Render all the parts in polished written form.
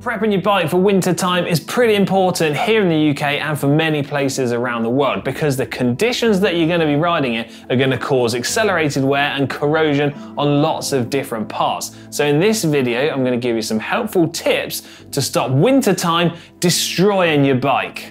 Prepping your bike for winter time is pretty important here in the UK and for many places around the world because the conditions that you're going to be riding in are going to cause accelerated wear and corrosion on lots of different parts. So in this video, I'm going to give you some helpful tips to stop winter time destroying your bike.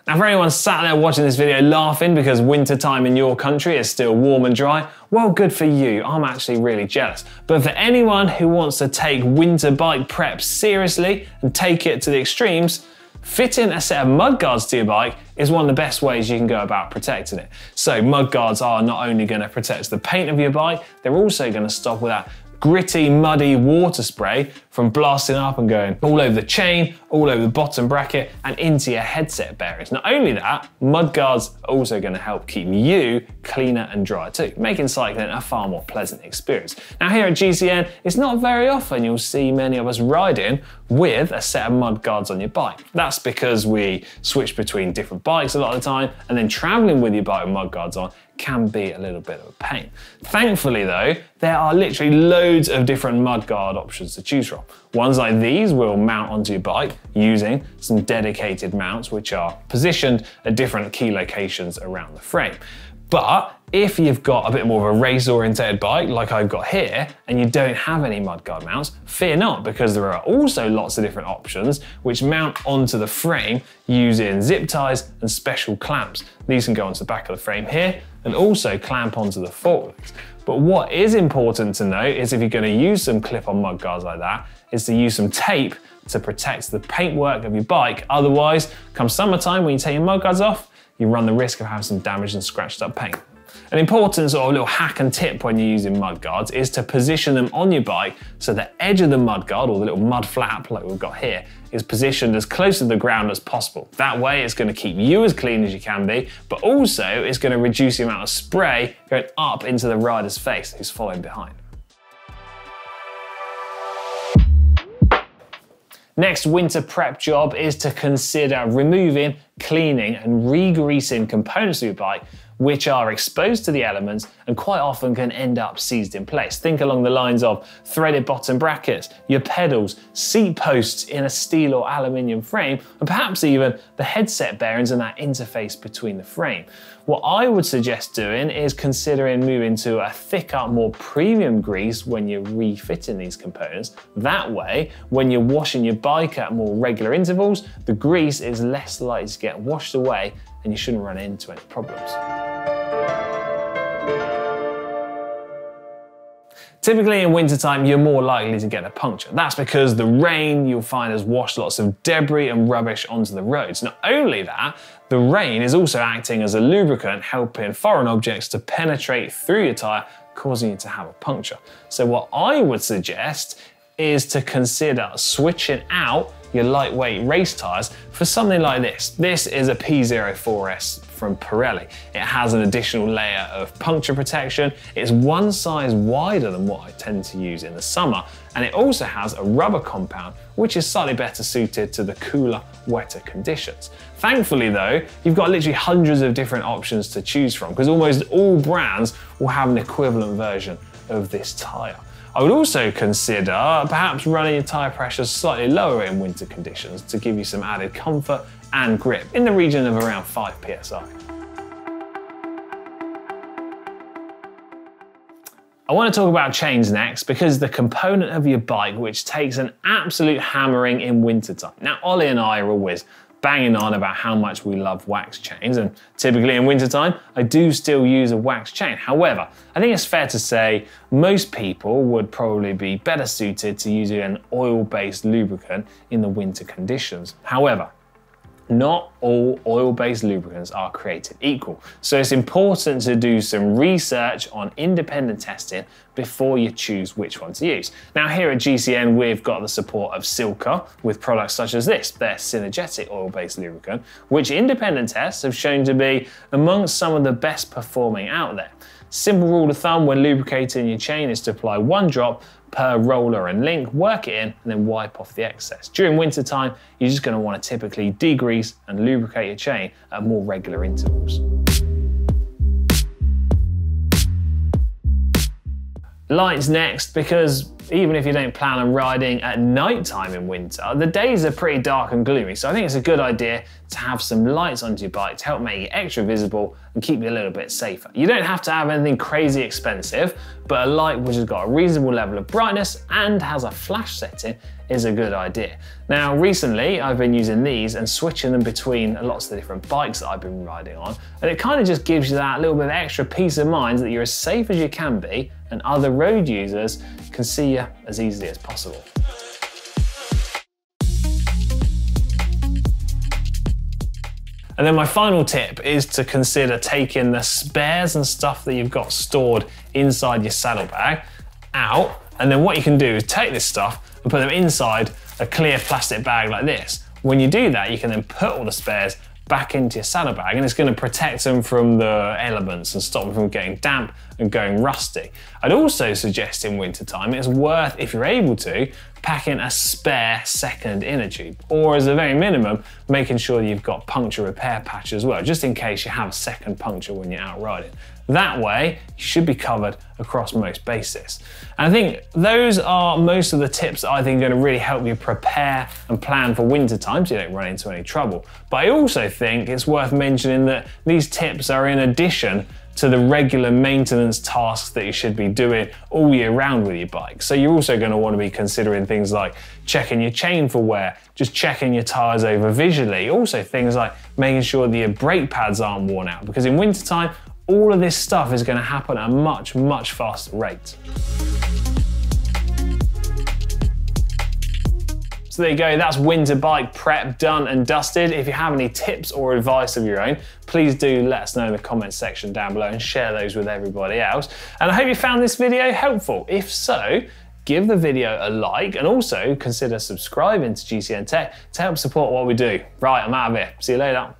Now for anyone sat there watching this video laughing because winter time in your country is still warm and dry, well, good for you. I'm actually really jealous. But for anyone who wants to take winter bike prep seriously and take it to the extremes, fitting a set of mudguards to your bike is one of the best ways you can go about protecting it. So mudguards are not only going to protect the paint of your bike, they're also going to stop all that gritty, muddy water spray from blasting up and going all over the chain, all over the bottom bracket and into your headset bearings. Not only that, mudguards are also going to help keep you cleaner and drier too, making cycling a far more pleasant experience. Now here at GCN, it's not very often you'll see many of us riding with a set of mudguards on your bike. That's because we switch between different bikes a lot of the time, and then traveling with your bike with mudguards on can be a little bit of a pain. Thankfully though, there are literally loads of different mudguard options to choose from. Ones like these will mount onto your bike using some dedicated mounts which are positioned at different key locations around the frame. But if you've got a bit more of a race-oriented bike like I've got here and you don't have any mudguard mounts, fear not, because there are also lots of different options which mount onto the frame using zip ties and special clamps. These can go onto the back of the frame here and also clamp onto the forklifts. But what is important to note is if you're going to use some clip-on mudguards like that, is to use some tape to protect the paintwork of your bike. Otherwise, come summertime when you take your mudguards off, you run the risk of having some damaged and scratched up paint. An important sort of little hack and tip when you're using mudguards is to position them on your bike so the edge of the mudguard, or the little mud flap like we've got here, is positioned as close to the ground as possible. That way it's going to keep you as clean as you can be, but also it's going to reduce the amount of spray going up into the rider's face who's following behind. Next winter prep job is to consider removing, cleaning and re-greasing components of your bike which are exposed to the elements and quite often can end up seized in place. Think along the lines of threaded bottom brackets, your pedals, seat posts in a steel or aluminium frame, and perhaps even the headset bearings and that interface between the frame. What I would suggest doing is considering moving to a thicker, more premium grease when you're refitting these components. That way, when you're washing your bike at more regular intervals, the grease is less likely to get washed away and you shouldn't run into any problems. Typically in wintertime, you're more likely to get a puncture. That's because the rain you'll find has washed lots of debris and rubbish onto the roads. Not only that, the rain is also acting as a lubricant, helping foreign objects to penetrate through your tyre, causing you to have a puncture. So what I would suggest is to consider switching out your lightweight race tyres for something like this. This is a P04S from Pirelli. It has an additional layer of puncture protection. It's one size wider than what I tend to use in the summer, and it also has a rubber compound which is slightly better suited to the cooler, wetter conditions. Thankfully though, you've got literally hundreds of different options to choose from because almost all brands will have an equivalent version of this tyre. I would also consider perhaps running your tyre pressure slightly lower in winter conditions to give you some added comfort and grip in the region of around 5 psi. I want to talk about chains next because the component of your bike which takes an absolute hammering in wintertime. Now Ollie and I are always banging on about how much we love wax chains, and typically in wintertime I do still use a wax chain. However, I think it's fair to say most people would probably be better suited to using an oil-based lubricant in the winter conditions. However, not all oil-based lubricants are created equal, so it's important to do some research on independent testing before you choose which one to use. Now here at GCN we've got the support of Silca with products such as this, their synergetic oil-based lubricant, which independent tests have shown to be amongst some of the best performing out there. Simple rule of thumb when lubricating your chain is to apply 1 drop per roller and link, work it in, and then wipe off the excess. During winter time, you're just going to want to typically degrease and lubricate your chain at more regular intervals. Lights next, because even if you don't plan on riding at night time in winter, the days are pretty dark and gloomy, so I think it's a good idea to have some lights onto your bike to help make it extra visible and keep you a little bit safer. You don't have to have anything crazy expensive, but a light which has got a reasonable level of brightness and has a flash setting is a good idea. Now, recently I've been using these and switching them between lots of the different bikes that I've been riding on, and it kind of just gives you that little bit of extra peace of mind that you're as safe as you can be and other road users can see you as easily as possible. And then my final tip is to consider taking the spares and stuff that you've got stored inside your saddlebag out, and then what you can do is take this stuff and put them inside a clear plastic bag like this. When you do that, you can then put all the spares back into your saddlebag, and it's going to protect them from the elements and stop them from getting damp and going rusty. I'd also suggest in wintertime it's worth, if you're able to, packing a spare second inner tube, or as a very minimum, making sure you've got puncture repair patch as well, just in case you have a second puncture when you're out riding. That way, you should be covered across most bases. And I think those are most of the tips that I think are going to really help you prepare and plan for winter time so you don't run into any trouble. But I also think it's worth mentioning that these tips are in addition to the regular maintenance tasks that you should be doing all year round with your bike. So you're also going to want to be considering things like checking your chain for wear, just checking your tyres over visually, also things like making sure that your brake pads aren't worn out, because in wintertime, all of this stuff is going to happen at a much, much faster rate. So there you go, that's winter bike prep done and dusted. If you have any tips or advice of your own, please do let us know in the comments section down below and share those with everybody else. And I hope you found this video helpful. If so, give the video a like and also consider subscribing to GCN Tech to help support what we do. Right, I'm out of here. See you later.